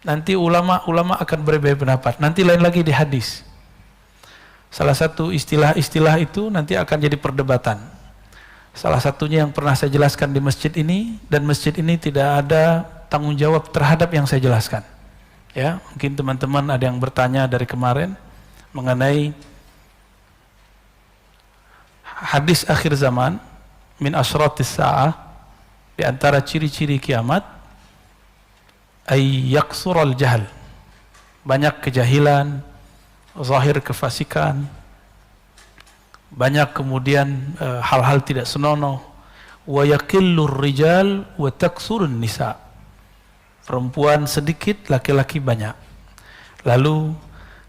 Nanti ulama akan berbeda pendapat. Nanti lain lagi di hadis. Salah satu istilah-istilah itu nanti akan jadi perdebatan. Salah satunya yang pernah saya jelaskan di masjid ini, dan masjid ini tidak ada tanggung jawab terhadap yang saya jelaskan. Ya, mungkin teman-teman ada yang bertanya dari kemarin mengenai hadis akhir zaman, min asyratis sa'ah, di antara ciri-ciri kiamat, ay yaksural jahal, banyak kejahilan, zahir kefasikan, banyak kemudian hal-hal tidak senonoh, wa yaqillur rijal wa taksurun nisa, perempuan sedikit, laki-laki banyak. Lalu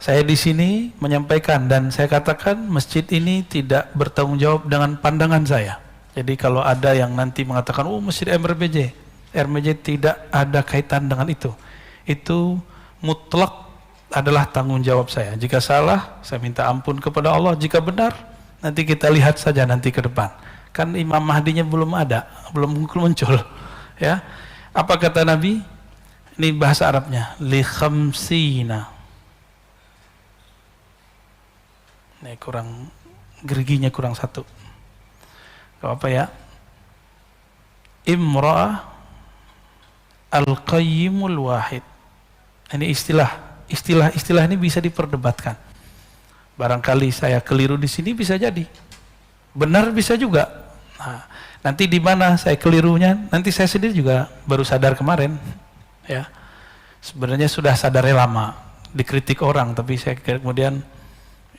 saya di sini menyampaikan dan saya katakan masjid ini tidak bertanggung jawab dengan pandangan saya. Jadi kalau ada yang nanti mengatakan, oh masjid RMJ tidak ada kaitan dengan itu. Itu mutlak adalah tanggung jawab saya. Jika salah, saya minta ampun kepada Allah. Jika benar, nanti kita lihat saja nanti ke depan. Kan Imam Mahdinya belum ada, belum muncul. Ya, apa kata Nabi? Ini bahasa Arabnya, li khamsina. Ini kurang, geriginya kurang satu. Gak apa ya? Imra'ah al-qayyimul wahid. Ini istilah ini bisa diperdebatkan. Barangkali saya keliru di sini, bisa jadi. Benar bisa juga. Nah, nanti di mana saya kelirunya, nanti saya sendiri juga baru sadar kemarin. Ya, sebenarnya sudah sadarnya lama, dikritik orang, tapi saya kemudian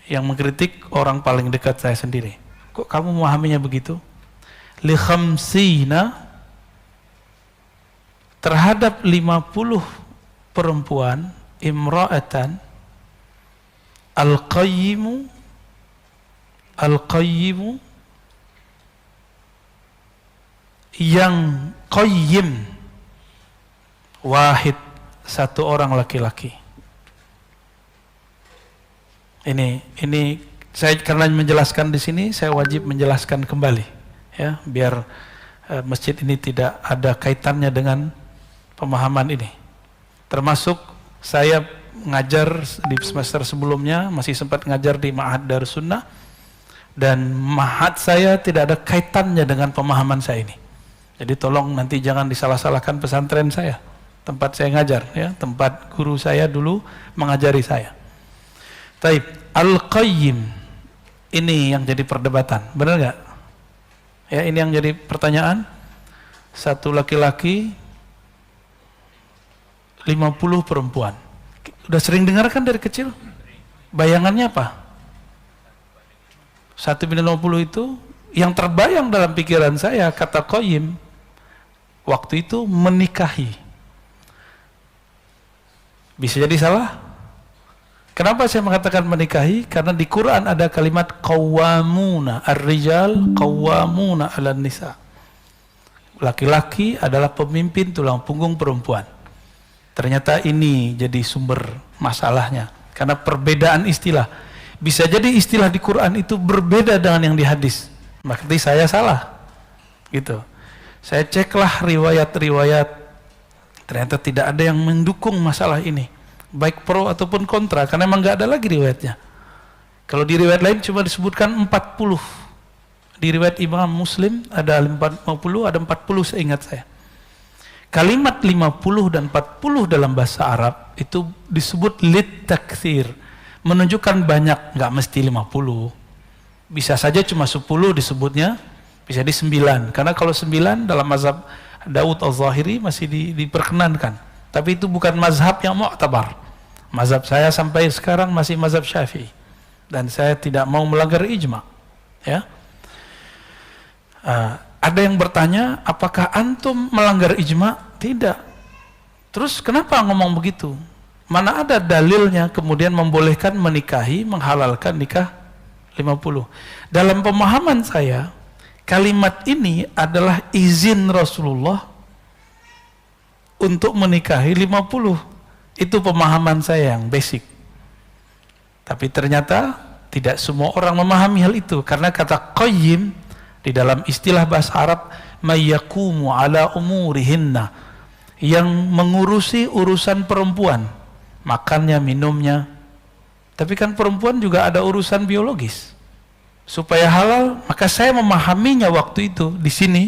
yang mengkritik orang paling dekat saya sendiri. Kok kamu memahaminya begitu? Li khamsina, terhadap 50 perempuan, imra'atan al-qayyimu yang qayyim, wahid, satu orang laki-laki. Ini saya karena menjelaskan di sini, saya wajib menjelaskan kembali, ya, biar masjid ini tidak ada kaitannya dengan pemahaman ini. Termasuk saya ngajar di semester sebelumnya, masih sempat ngajar di Ma'had Darus Sunnah, dan Ma'had saya tidak ada kaitannya dengan pemahaman saya ini. Jadi tolong nanti jangan disalah-salahkan pesantren saya, tempat saya ngajar, ya, tempat guru saya dulu mengajari saya. Taib, al-qayyim, ini yang jadi perdebatan, benar nggak? Ya, ini yang jadi pertanyaan. Satu laki-laki, 50 perempuan. Udah sering dengarkan dari kecil? Bayangannya apa? 1/50 itu yang terbayang dalam pikiran saya, kata qayyim waktu itu menikahi. Bisa jadi salah. Kenapa saya mengatakan menikahi? Karena di Quran ada kalimat qawwamuna, ar-rijal qawwamuna 'alan nisa. Laki-laki adalah pemimpin tulang punggung perempuan. Ternyata ini jadi sumber masalahnya. Karena perbedaan istilah. Bisa jadi istilah di Quran itu berbeda dengan yang di hadis. Berarti saya salah. Gitu. Saya ceklah riwayat-riwayat. Ternyata tidak ada yang mendukung masalah ini. Baik pro ataupun kontra, karena memang nggak ada lagi riwayatnya. Kalau di riwayat lain cuma disebutkan 40. Di riwayat Imam Muslim ada 50, ada 40 seingat saya. Kalimat 50 dan 40 dalam bahasa Arab itu disebut lit taktsir, menunjukkan banyak, nggak mesti 50. Bisa saja cuma 10 disebutnya, bisa di 9. Karena kalau 9 dalam mazhab Daud al-Zahiri masih diperkenankan. Tapi itu bukan mazhab yang mu'tabar. Mazhab saya sampai sekarang masih mazhab Syafi'i. Dan saya tidak mau melanggar ijma. Ya. Ada yang bertanya, apakah antum melanggar ijma? Tidak. Terus kenapa ngomong begitu? Mana ada dalilnya kemudian membolehkan menikahi, menghalalkan nikah 50? Dalam pemahaman saya, kalimat ini adalah izin Rasulullah untuk menikahi 50. Itu pemahaman saya yang basic. Tapi ternyata tidak semua orang memahami hal itu, karena kata qayyim di dalam istilah bahasa Arab mayyaqumu ala umurihinna, yang mengurusi urusan perempuan, makannya, minumnya. Tapi kan perempuan juga ada urusan biologis. Supaya halal, maka saya memahaminya waktu itu di sini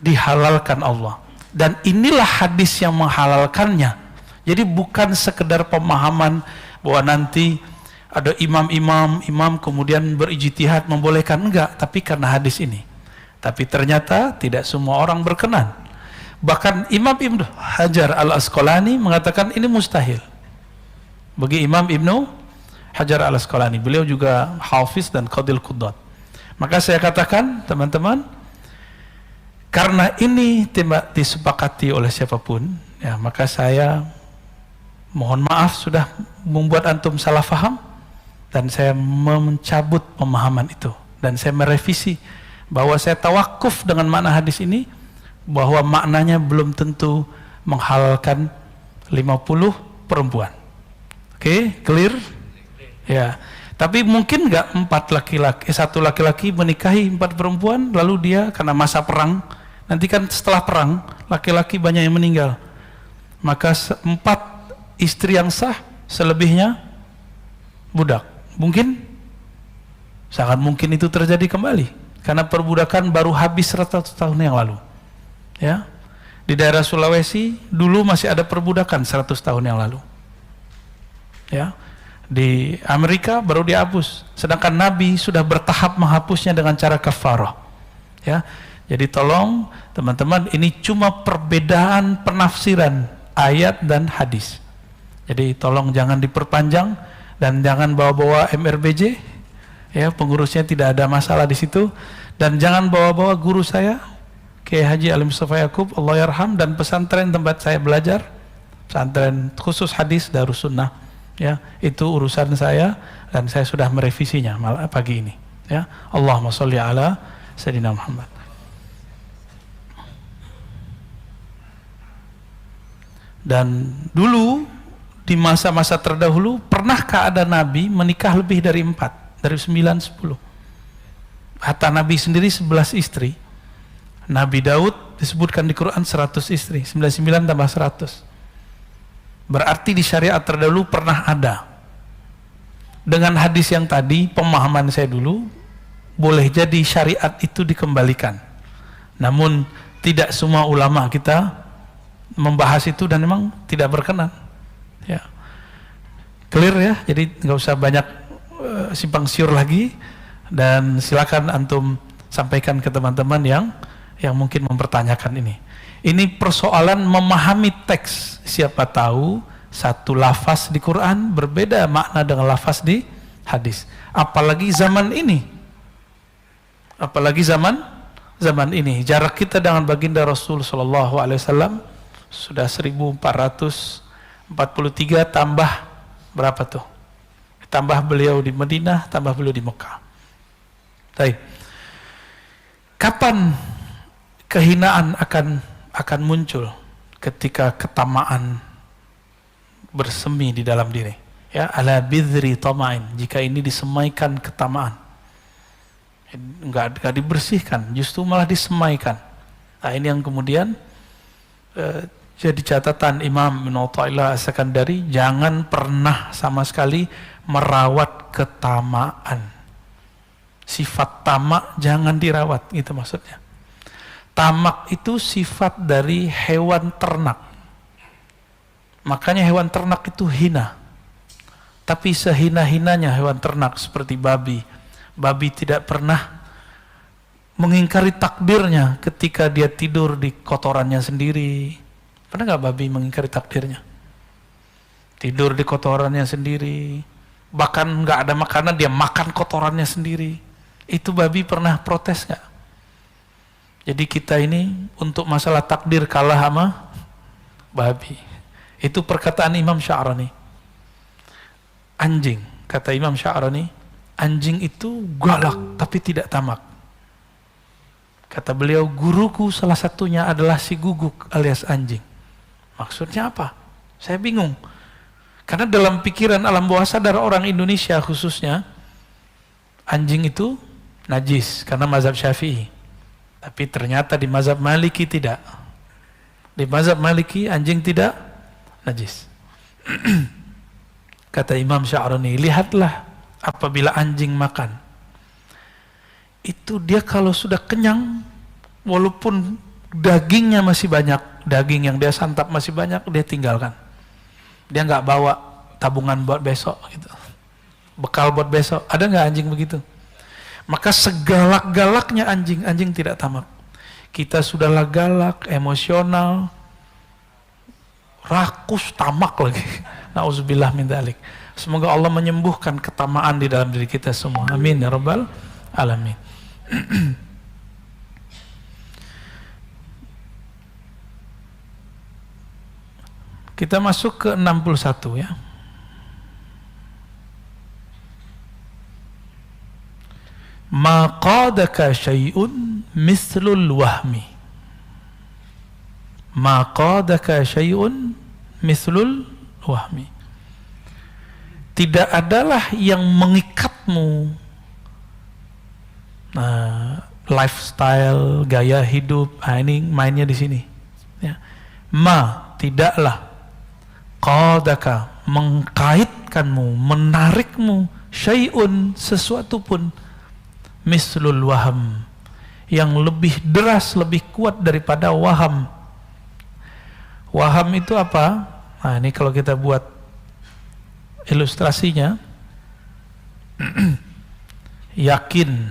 dihalalkan Allah. Dan inilah hadis yang menghalalkannya. Jadi bukan sekedar pemahaman bahwa nanti ada imam kemudian berijtihad membolehkan, enggak, tapi karena hadis ini. Tapi ternyata tidak semua orang berkenan. Bahkan Imam Ibnu Hajar Al-Asqalani mengatakan ini mustahil. Bagi Imam Ibnu Hajar Al-Asqalani, beliau juga hafiz dan qadil qudat. Maka saya katakan, teman-teman, karena ini tidak disepakati oleh siapapun, ya, maka saya mohon maaf sudah membuat antum salah faham, dan saya mencabut pemahaman itu, dan saya merevisi bahwa saya tawakuf dengan makna hadis ini, bahwa maknanya belum tentu menghalalkan 50 perempuan. Oke, clear? Ya. Tapi mungkin nggak satu laki-laki menikahi 4 perempuan, lalu dia karena masa perang, nanti kan setelah perang laki-laki banyak yang meninggal, maka 4 istri yang sah, selebihnya budak. Mungkin, sangat mungkin itu terjadi kembali, karena perbudakan baru habis 100 tahun yang lalu. Ya, di daerah Sulawesi dulu masih ada perbudakan 100 tahun yang lalu. Ya, di Amerika baru dihapus, sedangkan Nabi sudah bertahap menghapusnya dengan cara kafarah. Ya, jadi tolong teman-teman, ini cuma perbedaan penafsiran ayat dan hadis. Jadi tolong jangan diperpanjang dan jangan bawa-bawa MRBJ. Ya, pengurusnya tidak ada masalah di situ, dan jangan bawa-bawa guru saya Kiai Haji Ali Mustafa Yaqub, Allah yarham, dan pesantren tempat saya belajar, pesantren khusus hadis Darus Sunnah. Ya, itu urusan saya dan saya sudah merevisinya malah pagi ini. Ya, Allahumma sholli ala Sayyidina Muhammad. Dan dulu di masa-masa terdahulu, pernahkah ada Nabi menikah lebih dari 4, dari 9, 10? Hatta Nabi sendiri 11 istri. Nabi Daud disebutkan di Quran 100 istri, 99 tambah 100. Berarti di syariat terdahulu pernah ada. Dengan hadis yang tadi, pemahaman saya dulu, boleh jadi syariat itu dikembalikan. Namun tidak semua ulama kita membahas itu dan memang tidak berkenan. Ya, clear ya. Jadi nggak usah banyak simpang siur lagi, dan silakan antum sampaikan ke teman-teman yang mungkin mempertanyakan ini. Ini persoalan memahami teks. Siapa tahu satu lafaz di Quran berbeda makna dengan lafaz di hadis. Apalagi zaman ini. Apalagi zaman ini. Jarak kita dengan baginda Rasul sallallahu alaihi wasallam sudah 1443 tambah berapa tuh? Tambah beliau di Madinah, tambah beliau di Mekah. Baik. Kapan kehinaan akan muncul? Ketika ketamaan bersemi di dalam diri. Ya, ala bidri tama'in, jika ini disemaikan ketamaan. Enggak dibersihkan, justru malah disemaikan. Nah, ini yang kemudian jadi catatan Imam Ibnu Athaillah As-Sakandari, jangan pernah sama sekali merawat ketamaan. Sifat tamak jangan dirawat, gitu maksudnya. Tamak itu sifat dari hewan ternak. Makanya hewan ternak itu hina. Tapi sehina-hinanya hewan ternak seperti babi. Babi tidak pernah mengingkari takdirnya ketika dia tidur di kotorannya sendiri. Pernah nggak babi mengingkari takdirnya? Tidur di kotorannya sendiri. Bahkan nggak ada makanan, dia makan kotorannya sendiri. Itu babi pernah protes nggak? Jadi kita ini untuk masalah takdir kalah sama babi. Itu perkataan Imam Sya'rani. Anjing, kata Imam Sya'rani, anjing itu galak tapi tidak tamak. Kata beliau, guruku salah satunya adalah si guguk alias anjing. Maksudnya apa? Saya bingung. Karena dalam pikiran alam bawah sadar orang Indonesia khususnya, anjing itu najis karena mazhab Syafi'i. Tapi ternyata di mazhab Maliki tidak. Di mazhab Maliki anjing tidak najis. Kata Imam Sya'rani, lihatlah apabila anjing makan, itu dia kalau sudah kenyang, walaupun dagingnya masih banyak, daging yang dia santap masih banyak, dia tinggalkan. Dia nggak bawa tabungan buat besok gitu, bekal buat besok. Ada nggak anjing begitu? Maka segalak-galaknya anjing, anjing tidak tamak. Kita sudahlah galak, emosional, rakus, tamak lagi. Nauzubillah min dzalik. Semoga Allah menyembuhkan ketamaan di dalam diri kita semua. Amin ya rabbal alamin. Kita masuk ke 61 ya. Ma qadaka syai'un mislul wahmi. Ma qadaka syai'un mislul wahmi. Tidak adalah yang mengikatmu, lifestyle, gaya hidup. Ini mainnya di sini. Ya. Ma, tidaklah, qadaka, mengkaitkanmu, menarikmu, syai'un, sesuatu pun, mislul waham, yang lebih deras, lebih kuat daripada waham. Waham itu apa? Nah, ini kalau kita buat ilustrasinya, yakin.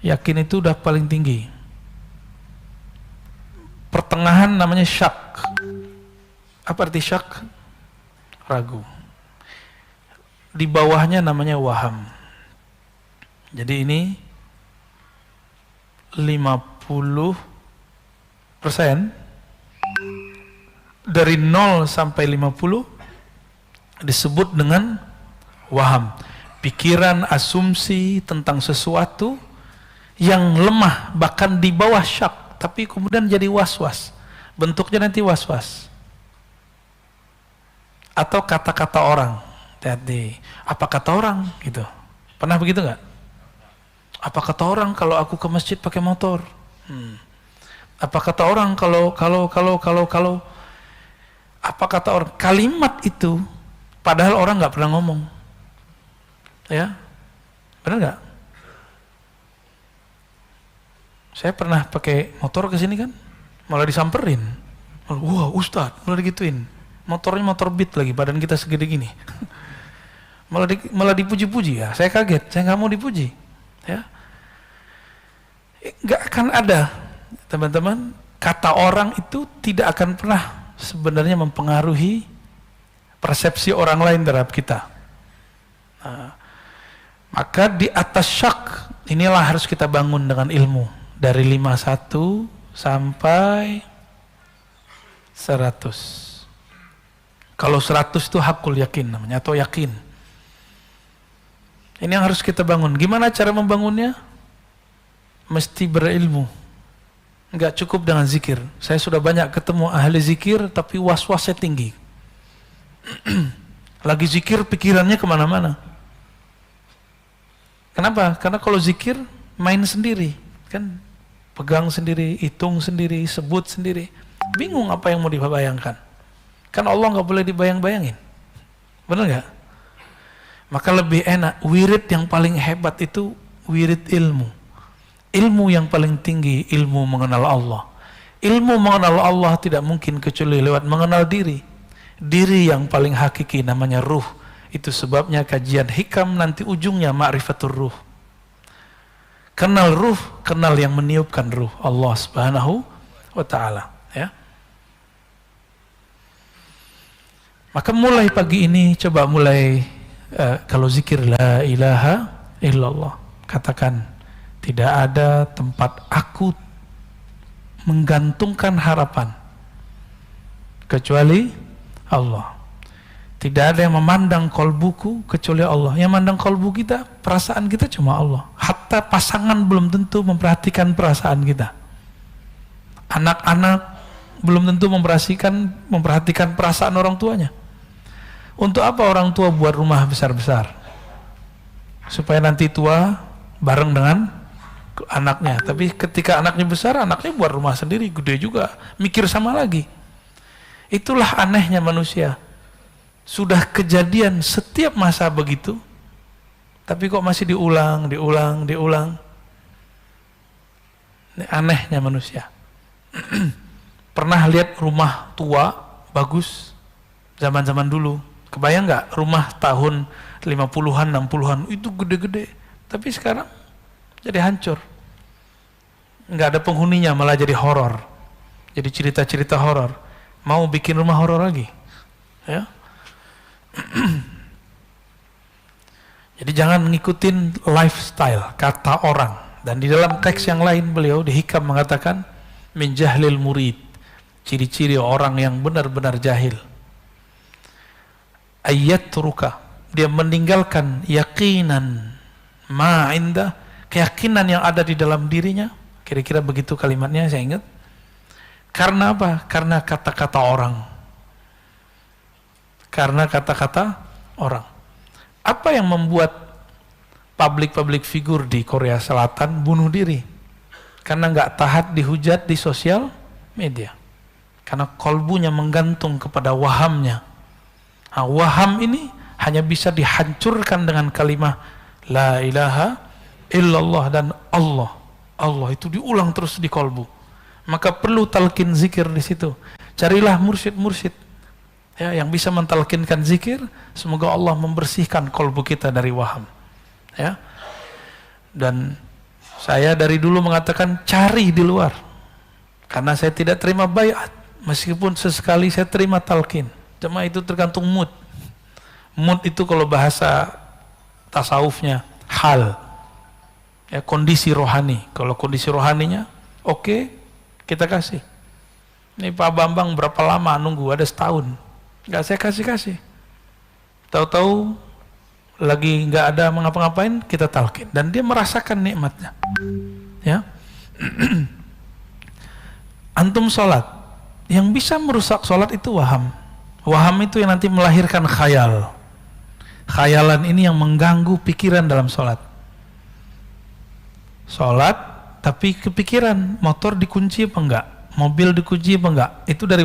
Yakin itu udah paling tinggi. Pertengahan namanya syak. Apa arti syak? Ragu. Di bawahnya namanya waham. Jadi ini 50%. Dari 0 sampai 50 disebut dengan waham. Pikiran, asumsi tentang sesuatu yang lemah, bahkan di bawah syak, tapi kemudian jadi was-was. Bentuknya nanti was-was. Atau kata-kata orang. Jadi, apa kata orang gitu. Pernah begitu nggak? Apa kata orang kalau aku ke masjid pakai motor? Apa kata orang kalau apa kata orang? Kalimat itu padahal orang nggak pernah ngomong. Ya. Benar nggak? Saya pernah pakai motor ke sini kan, malah disamperin. Wah, Ustadz, malah digituin. Motornya motor Beat lagi, badan kita segede gini. malah dipuji-puji ya. Saya kaget, saya nggak mau dipuji. Ya. Nggak akan ada, teman-teman, kata orang itu tidak akan pernah sebenarnya mempengaruhi persepsi orang lain terhadap kita. Nah, maka di atas syak inilah harus kita bangun dengan ilmu dari 51 sampai 100. Kalau 100 itu hakul yakin namanya, atau yakin. Ini yang harus kita bangun. Gimana cara membangunnya? Mesti berilmu. Enggak cukup dengan zikir. Saya sudah banyak ketemu ahli zikir tapi was-wasnya tinggi. Lagi zikir pikirannya kemana-mana. Kenapa? Karena kalau zikir main sendiri, kan pegang sendiri, hitung sendiri, sebut sendiri. Bingung apa yang mau dibayangkan. Kan Allah nggak boleh dibayang-bayangin. Benar nggak? Maka lebih enak. Wirid yang paling hebat itu wirid ilmu. Ilmu yang paling tinggi, ilmu mengenal Allah. Ilmu mengenal Allah tidak mungkin kecuali lewat mengenal diri. Diri yang paling hakiki namanya ruh. Itu sebabnya kajian hikam nanti ujungnya ma'rifatur ruh. Kenal ruh, kenal yang meniupkan ruh, Allah Subhanahu wa ta'ala. Ya. Maka mulai pagi ini, coba mulai, kalau zikir la ilaha illallah, katakan, tidak ada tempat aku menggantungkan harapan kecuali Allah. Tidak ada yang memandang kolbuku kecuali Allah. Yang memandang kolbu kita, perasaan kita cuma Allah. Hatta pasangan belum tentu memperhatikan perasaan kita. Anak-anak belum tentu memperhatikan perasaan orang tuanya. Untuk apa orang tua buat rumah besar-besar? Supaya nanti tua bareng dengan anaknya. Tapi ketika anaknya besar, anaknya buat rumah sendiri, gede juga, mikir sama lagi. Itulah anehnya manusia. Sudah kejadian setiap masa begitu, tapi kok masih diulang. Ini anehnya manusia. Pernah lihat rumah tua, bagus, zaman-zaman dulu. Kebayang nggak rumah tahun 50-an, 60-an, itu gede-gede. Tapi sekarang jadi hancur. Nggak ada penghuninya, malah jadi horor. Jadi cerita-cerita horor. Mau bikin rumah horor lagi. Ya. Jadi jangan ngikutin lifestyle, kata orang. Dan di dalam teks yang lain beliau di Hikam mengatakan min jahlil murid, ciri-ciri orang yang benar-benar jahil. Ayyatruka, dia meninggalkan yakinan ma inda, keyakinan yang ada di dalam dirinya. Kira-kira begitu kalimatnya, saya ingat. Karena apa? Karena kata-kata orang. Karena kata-kata orang. Apa yang membuat public figure di Korea Selatan bunuh diri? Karena nggak taat dihujat di sosial media. Karena kolbunya menggantung kepada wahamnya. Nah, waham ini hanya bisa dihancurkan dengan kalimat la ilaha illallah dan Allah. Allah itu diulang terus di kolbu. Maka perlu talqin zikir di situ. Carilah mursyid-mursyid ya, yang bisa mentalkinkan zikir. Semoga Allah membersihkan kolbu kita dari waham. Ya. Dan saya dari dulu mengatakan cari di luar, karena saya tidak terima baiat, meskipun sesekali saya terima talqin. Cuma itu tergantung mood. Mood itu kalau bahasa tasawufnya hal, ya, kondisi rohani. Kalau kondisi rohaninya oke, kita kasih. Ini Pak Bambang berapa lama nunggu? Ada setahun, nggak saya kasih. Tahu-tahu lagi nggak ada mengapa-ngapain, kita talqin dan dia merasakan nikmatnya. Ya. Antum sholat, yang bisa merusak sholat itu waham. Waham itu yang nanti melahirkan khayal. Khayalan ini yang mengganggu pikiran dalam sholat. Sholat tapi kepikiran motor dikunci apa enggak, mobil dikunci apa enggak, itu dari